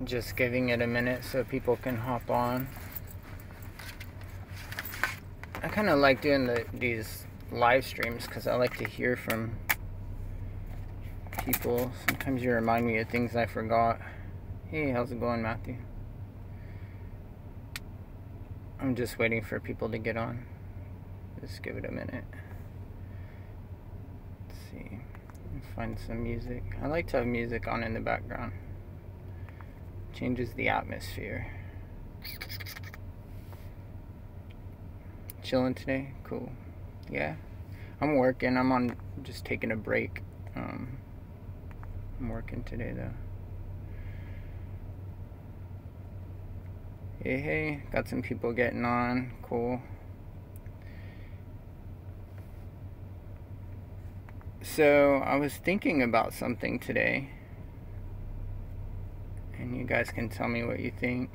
Just giving it a minute so people can hop on. I kind of like doing these live streams because I like to hear from people. Sometimes you remind me of things I forgot. Hey, how's it going, Matthew? I'm just waiting for people to get on. Just give it a minute. Let's see. Find some music. I like to have music on in the background. Changes the atmosphere. Chilling today? Cool. Yeah. I'm working. I'm on just taking a break. I'm working today though. Hey, got some people getting on. Cool. So I was thinking about something today, and you guys can tell me what you think.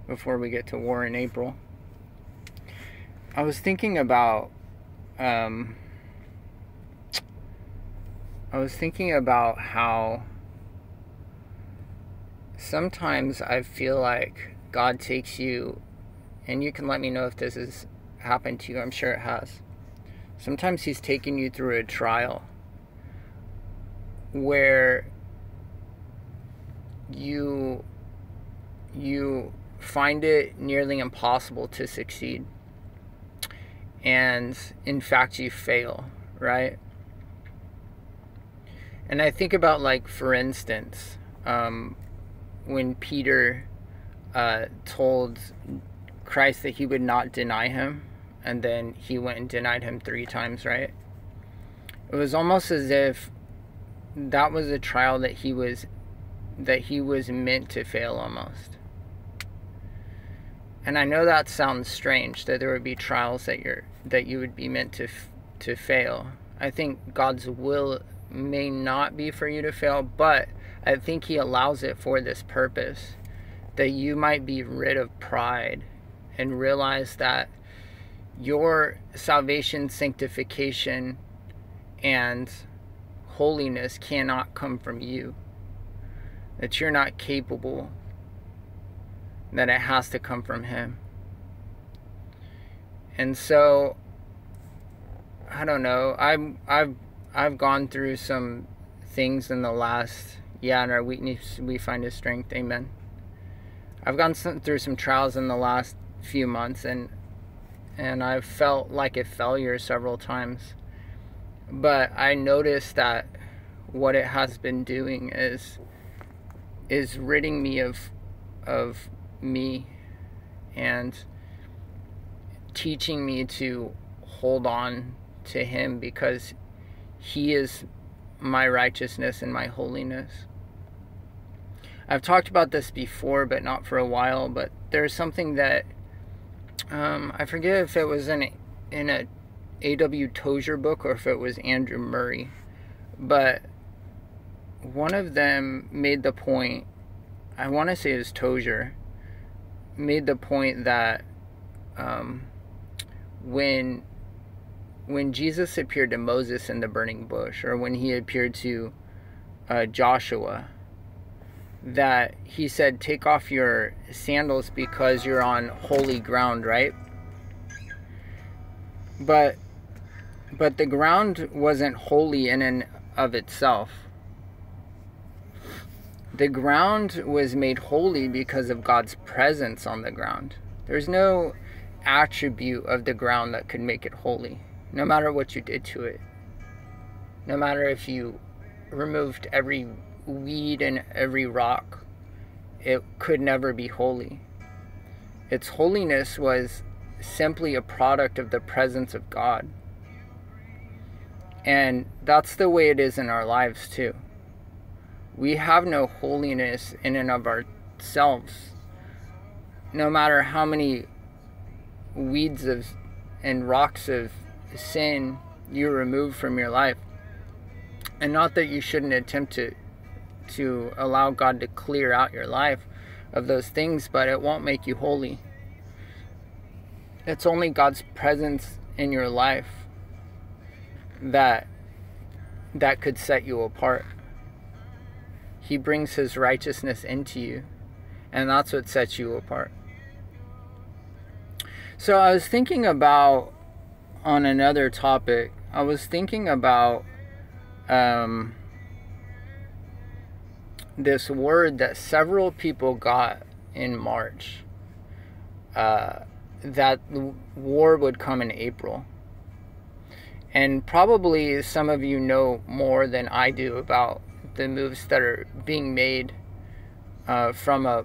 Before we get to war in April, I was thinking about how sometimes I feel like God takes you, and you can let me know if this has happened to you. I'm sure it has. Sometimes He's taking you through a trial where you find it nearly impossible to succeed, and in fact you fail, right? And I think about, like, for instance, when Peter told Christ that he would not deny him, and then he went and denied him 3 times, right? It was almost as if that was a trial that he was meant to fail almost. And I know that sounds strange, that there would be trials that you would be meant to fail. I think God's will may not be for you to fail, but I think He allows it for this purpose, that you might be rid of pride and realize that your salvation, sanctification, and holiness cannot come from you, that you're not capable, that it has to come from Him. And so I don't know, I've gone through some things in the last, in our weakness we find His strength, amen. I've gone through some trials in the last few months, and I've felt like a failure several times. But I noticed that what it has been doing is ridding me of me, and teaching me to hold on to Him, because He is my righteousness and my holiness. I've talked about this before, but not for a while. But there's something that I forget if it was in a A.W. Tozer book or if it was Andrew Murray, but one of them made the point, I want to say it was Tozer, made the point that when Jesus appeared to Moses in the burning bush, or when He appeared to Joshua, that He said, take off your sandals because you're on holy ground, right? But the ground wasn't holy in and of itself. The ground was made holy because of God's presence on the ground. There's no attribute of the ground that could make it holy, no matter what you did to it. No matter if you removed every weed and every rock, it could never be holy. Its holiness was simply a product of the presence of God. And that's the way it is in our lives too. We have no holiness in and of ourselves. No matter how many weeds and rocks of sin you remove from your life. And not that you shouldn't attempt to allow God to clear out your life of those things, but it won't make you holy. It's only God's presence in your life that that could set you apart. He brings his righteousness into you, and that's what sets you apart. So I was thinking about, on another topic, I was thinking about this word that several people got in March, that the war would come in April. And probably some of you know more than I do about the moves that are being made from a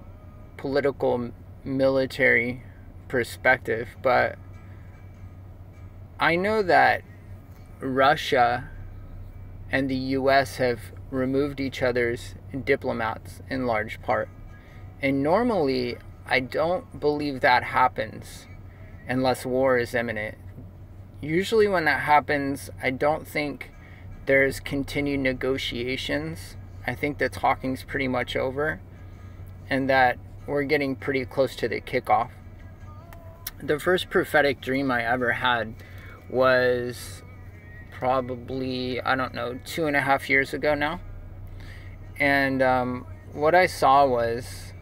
political military perspective. But I know that Russia and the US have removed each other's diplomats in large part. And normally, I don't believe that happens unless war is imminent. Usually when that happens, I don't think there's continued negotiations. I think the talking's pretty much over, and that we're getting pretty close to the kickoff. The first prophetic dream I ever had was probably, I don't know, 2.5 years ago now. And what I saw was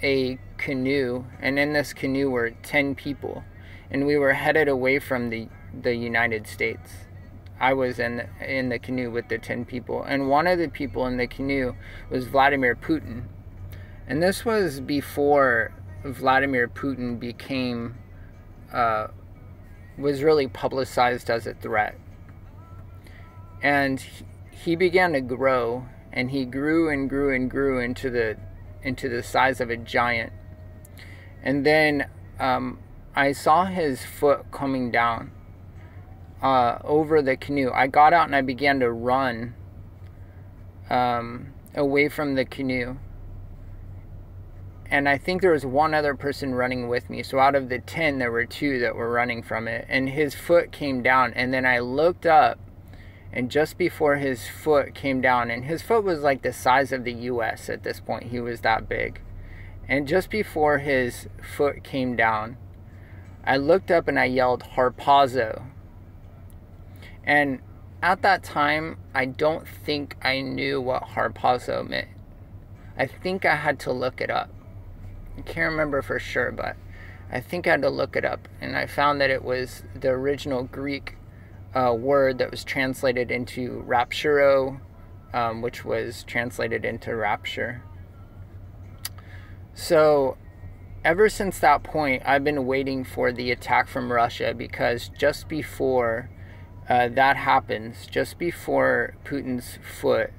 a canoe, and in this canoe were 10 people. And we were headed away from the United States. I was in the canoe with the 10 people. And one of the people in the canoe was Vladimir Putin. And this was before Vladimir Putin became, was really publicized as a threat. And he began to grow, and he grew and grew and grew into the size of a giant. And then I saw his foot coming down over the canoe. I got out and I began to run away from the canoe. And I think there was one other person running with me. So out of the 10, there were 2 that were running from it. And his foot came down. And then I looked up, and just before his foot came down, and his foot was like the size of the US at this point. He was that big. And just before his foot came down, I looked up and I yelled, "Harpazo." And at that time, I don't think I knew what harpazo meant. I think I had to look it up. I can't remember for sure, but I think I had to look it up. And I found that it was the original Greek word that was translated into rapturo, which was translated into rapture. So ever since that point, I've been waiting for the attack from Russia, because just before that happens, just before Putin's foot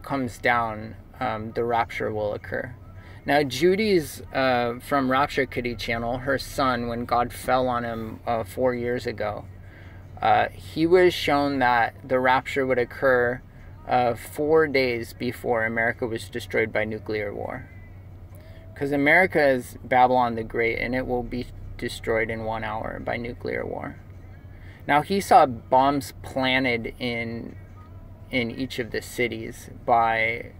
comes down, the rapture will occur. Now, Judy's from Rapture Kitty channel, her son, when God fell on him 4 years ago, he was shown that the rapture would occur 4 days before America was destroyed by nuclear war. Because America is Babylon the Great, and it will be destroyed in 1 hour by nuclear war. Now, he saw bombs planted in each of the cities by,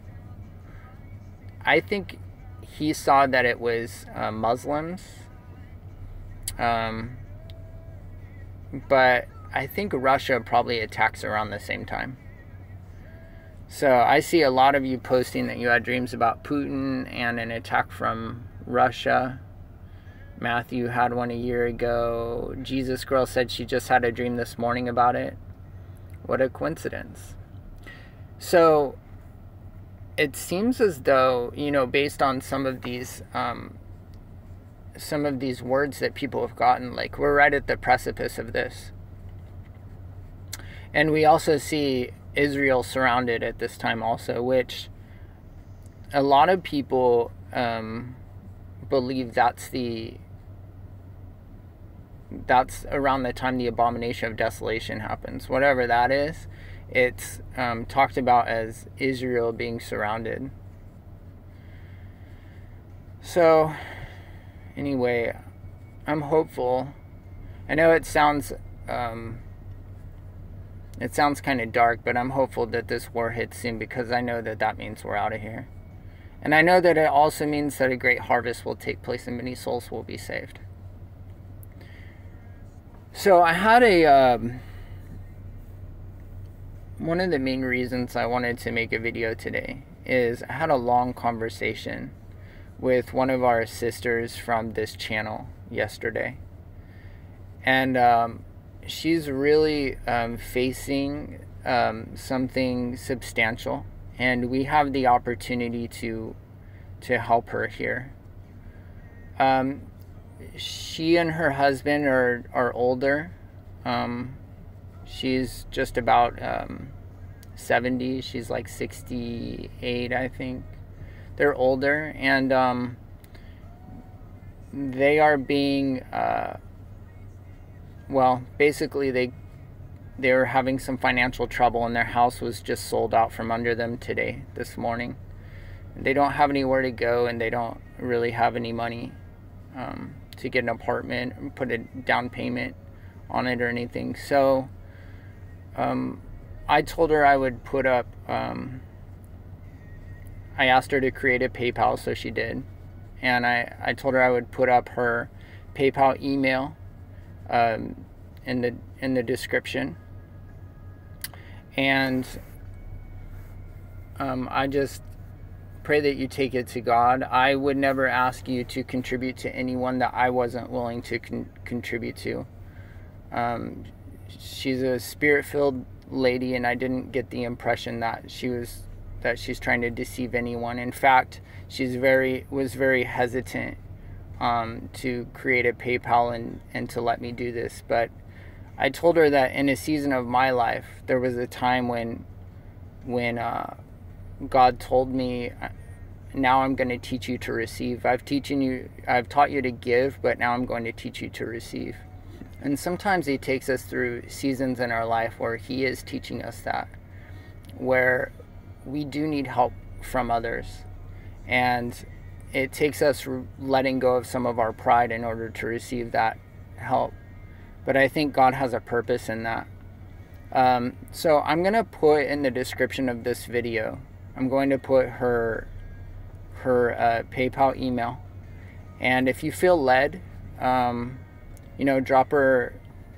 I think he saw that it was Muslims. But I think Russia probably attacks around the same time. So I see a lot of you posting that you had dreams about Putin and an attack from Russia. Matthew had one a year ago. Jesus Girl said she just had a dream this morning about it. What a coincidence. So it seems as though, you know, based on some of these words that people have gotten, like, we're right at the precipice of this. And we also see Israel surrounded at this time also, which a lot of people believe that's around the time the abomination of desolation happens. Whatever that is, it's talked about as Israel being surrounded. So anyway, I'm hopeful. I know it sounds kind of dark, but I'm hopeful that this war hits soon, because I know that that means we're out of here. And I know that it also means that a great harvest will take place and many souls will be saved. So I had One of the main reasons I wanted to make a video today is I had a long conversation with one of our sisters from this channel yesterday. And she's really facing something substantial, and we have the opportunity to help her here. She and her husband are older. She's just about 70. She's like 68, I think. They're older, and they are being well, basically they're having some financial trouble, and their house was just sold out from under them this morning. They don't have anywhere to go, and they don't really have any money to get an apartment and put a down payment on it or anything. So I told her I would put up, I asked her to create a PayPal, so she did. And I told her I would put up her PayPal email in the description. And I just pray that you take it to God. I would never ask you to contribute to anyone that I wasn't willing to contribute to. She's a spirit-filled lady, and I didn't get the impression that she's trying to deceive anyone. In fact, was very hesitant to create a PayPal and to let me do this. But I told her that in a season of my life, there was a time when God told me, now I'm going to teach you to receive. I've taught you to give, but now I'm going to teach you to receive. And sometimes he takes us through seasons in our life where he is teaching us that, where we do need help from others. And it takes us letting go of some of our pride in order to receive that help. But I think God has a purpose in that. So I'm going to put in the description of this video, I'm going to put her PayPal email. And if you feel led, drop her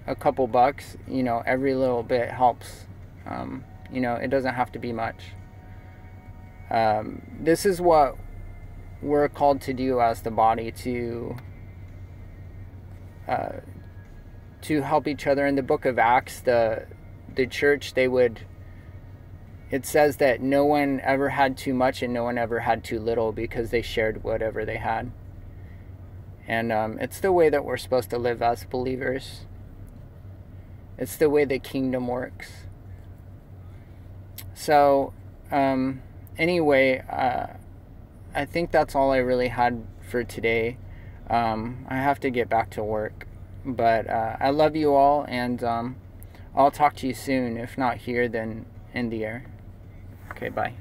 a couple bucks. Every little bit helps. It doesn't have to be much. This is what we're called to do as the body, to help each other. In the book of Acts, the church, it says that no one ever had too much and no one ever had too little, because they shared whatever they had. And it's the way that we're supposed to live as believers. It's the way the kingdom works. So anyway, I think that's all I really had for today. I have to get back to work. But I love you all, and I'll talk to you soon. If not here, then in the air. Okay, bye.